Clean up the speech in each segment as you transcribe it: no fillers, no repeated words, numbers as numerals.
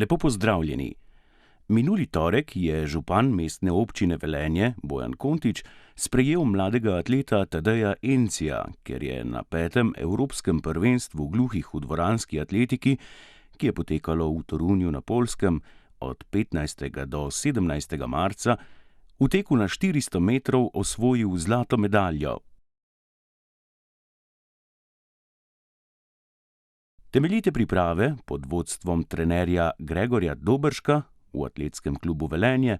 lepo pozdravljeni. Minuli torek je župan mestne občine Velenje, Bojan Kontič, sprejel mladega atleta Tadeja Encija, ker je na 5. evropskem prvenstvu gluhih v dvoranski atletiki, ki je potekalo v Torunju na Poljskem od 15. do 17. marca, v teku na 400 metrov osvojil zlato medaljo. Temeljite priprave pod vodstvom trenerja Gregorja Dobrška v atletskem klubu Velenje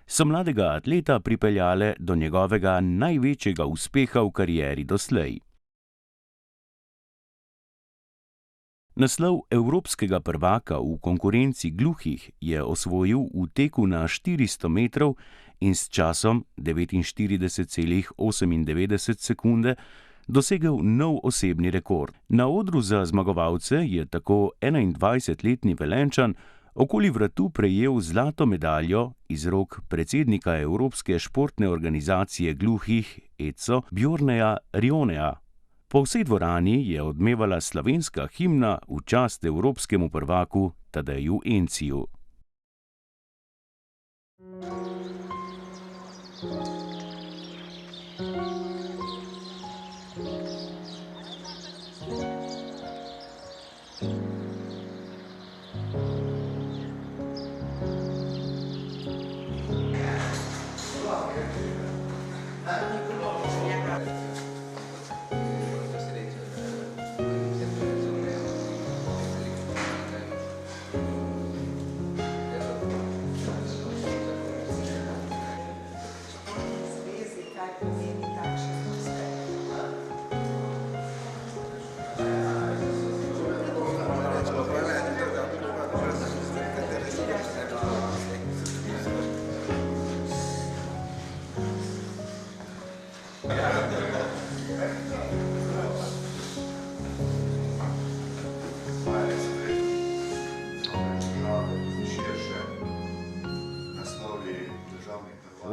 so mladega atleta pripeljale do njegovega največjega uspeha v karieri doslej. Naslov evropskega prvaka v konkurenci gluhih je osvojil v teku na 400 metrov in s časom 49,98 sekunde dosegel nov osebni rekord. Na odru za zmagovalce je tako 21-letni Velenjčan okoli vratu prejel zlato medaljo iz rok predsednika Evropske športne organizacije gluhih ECO Bjorneja Rioneja. Po vsej dvorani je odmevala slovenska himna v čast evropskemu prvaku Tadeju Enciju.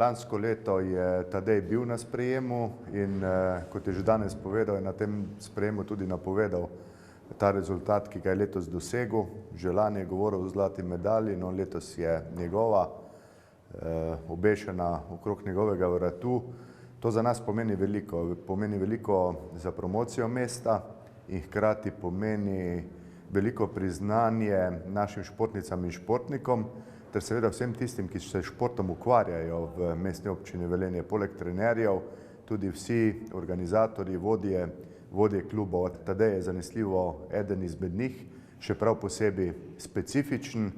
Lansko leto je Tadej bil na sprejemu in kot je že danes povedal, je na tem sprejemu tudi napovedal ta rezultat, ki ga je letos dosegel. Že lani je govoril o zlati medalji, no letos je njegova obešena okrog njegovega vratu. To za nas pomeni veliko za promocijo mesta in hkrati pomeni veliko priznanje našim športnicam in športnikom, ter seveda vsem tistim, ki se športom ukvarjajo v mestni občini Velenje, poleg trenerjev, tudi vsi organizatorji, vodje klubov. Tadej je zanesljivo eden izmed njih, še prav posebej specifičen,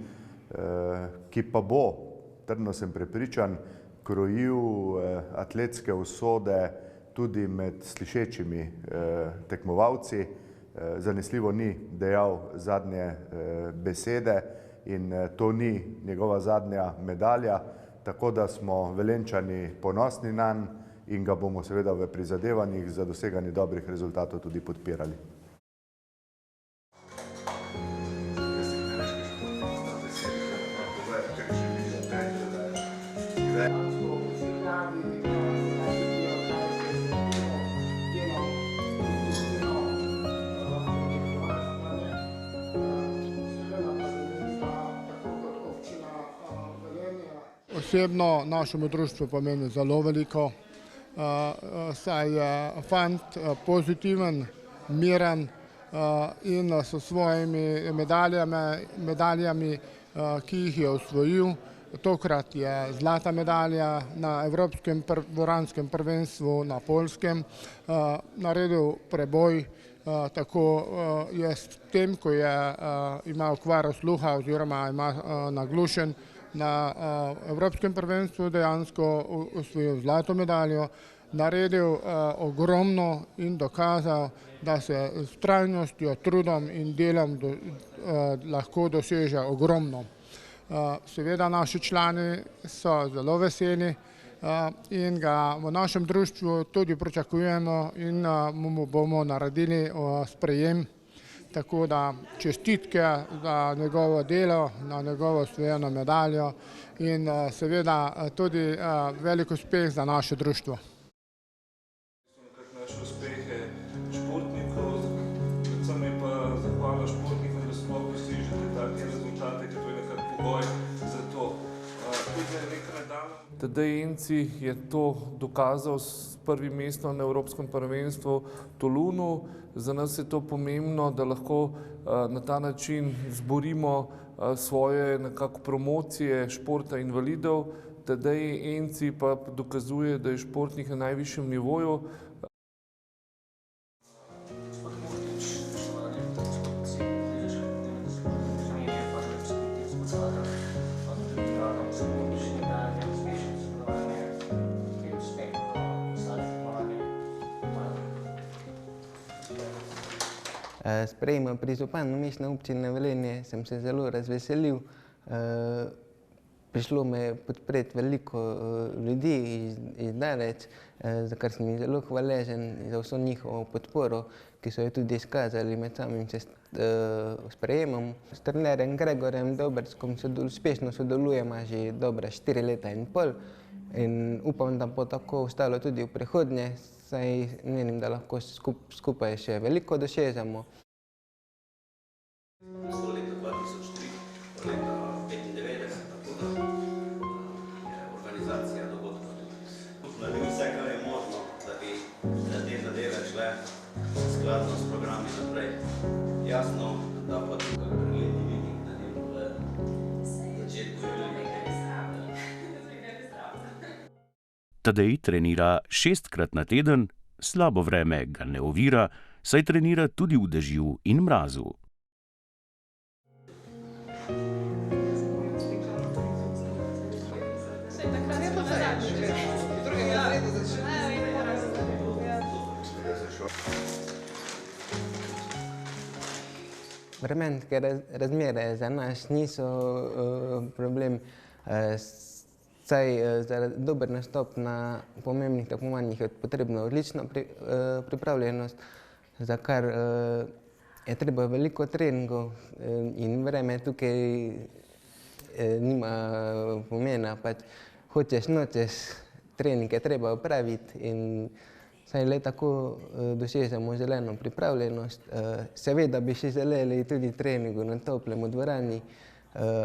ki pa bo, trdno sem prepričan, krojil atletske usode tudi med slišečimi tekmovalci. Zanesljivo ni dejal zadnje besede in to ni njegova zadnja medalja, tako da smo Velenjčani ponosni nanj in ga bomo seveda v prizadevanjih za doseganje dobrih rezultatov tudi podpirali. Osebno našemu društvu pomeni zelo veliko, saj je fant pozitiven, miren in s svojimi medaljami, ki jih je osvojil. Tokrat je zlata medalja na evropskem dvoranskem prvenstvu na Poljskem, naredil preboj, tako je s tem, ko ima okvaro sluha oziroma ima naglušen, na evropskem prvenstvu dejansko osvojil zlato medaljo, naredil ogromno in dokazal, da se s vztrajnostjo, trudom in delom lahko doseže ogromno. Seveda naši člani so zelo veseli in ga v našem društvu tudi pričakujemo in mu bomo naredili sprejem. Tako da čestitke za njegovo delo, na njegovo osvojeno medaljo in seveda tudi velik uspeh za naše društvo. Naše uspehe športnikov, predvsem je pa zahvala športnikom, da sploh dosežete take rezultate, ker to je nekako Tadej Enci je to dokazal s prvim mestom na Evropskem prvenstvu v Tolunu. Za nas je to pomembno, da lahko na ta način zborimo svoje nekako promocije športa invalidov. Tadej Enci pa dokazuje, da je športnik na najvišjem nivoju. S prejemom pri županu Mestne občine Velenje sem se zelo razveselil. Prišlo me je podpreti veliko ljudi iz daleč, za kar sem jim zelo hvaležen za vso njihovo podporo, ki so jo tudi izkazali med samim sprejemom. S trenerjem Gregorjem Dobrskom uspešno sodelujemo že dobra 4 leta in pol in upam, da bo tako ostalo tudi v prihodnje, saj menim, da lahko skupaj še veliko dosežemo. Leta 2003, leta 95, tako da je organizacija dogodkov tudi. Naredil vse, kar je možno, da bi te zadeve šle skladno s programi naprej. Jasno, da pa tukaj pregledi vidik, da ne bo v začetku veliko. Tadej trenira 6-krat na teden, slabo vreme ga ne ovira, saj trenira tudi v dežju in mrazu. Vremenske razmere za nas niso problem, saj za dober nastop na pomembnih tekmovanjih je potrebna odlična pripravljenost, za kar je treba veliko treningov in vreme tukaj nima pomena. Hočeš, nočeš, trening je treba opraviti in saj le tako dosežemo želeno pripravljenost. Seveda bi si želeli tudi treningu na toplem v dvorani,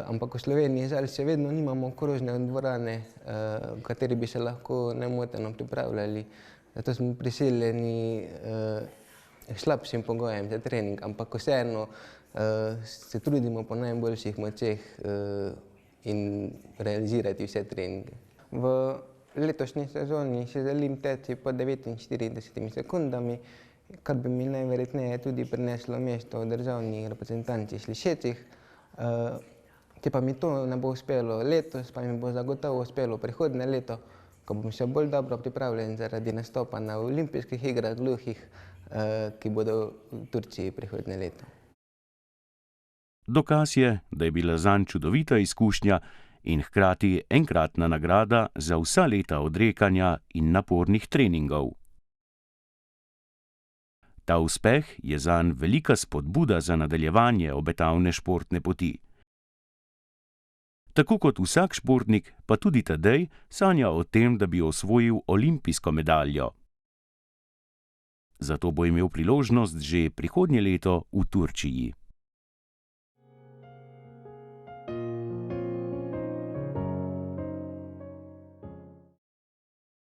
ampak v Sloveniji žal še vedno nimamo krožne dvorane, v kateri bi se lahko nemoteno pripravljali. Zato smo prisiljeni slabšim pogojem za trening, ampak vseeno se trudimo po najboljših močeh in realizirati vse treninge. V letošnji sezoni si želim teči po 49 sekundami, kar bi mi najverjetneje tudi prineslo mesto v državni reprezentanci slišečih. Če pa mi to ne bo uspelo letos, pa mi bo zagotovo uspelo prihodnje leto, ko bom še bolj dobro pripravljen zaradi nastopa na olimpijskih igrah gluhih, ki bodo v Turčiji prihodnje leto. Dokaz je, da je bila zanj čudovita izkušnja in hkrati enkratna nagrada za vsa leta odrekanja in napornih treningov. Ta uspeh je zanj velika spodbuda za nadaljevanje obetavne športne poti. Tako kot vsak športnik, pa tudi Tadej sanja o tem, da bi osvojil olimpijsko medaljo. Zato bo imel priložnost že prihodnje leto v Turčiji.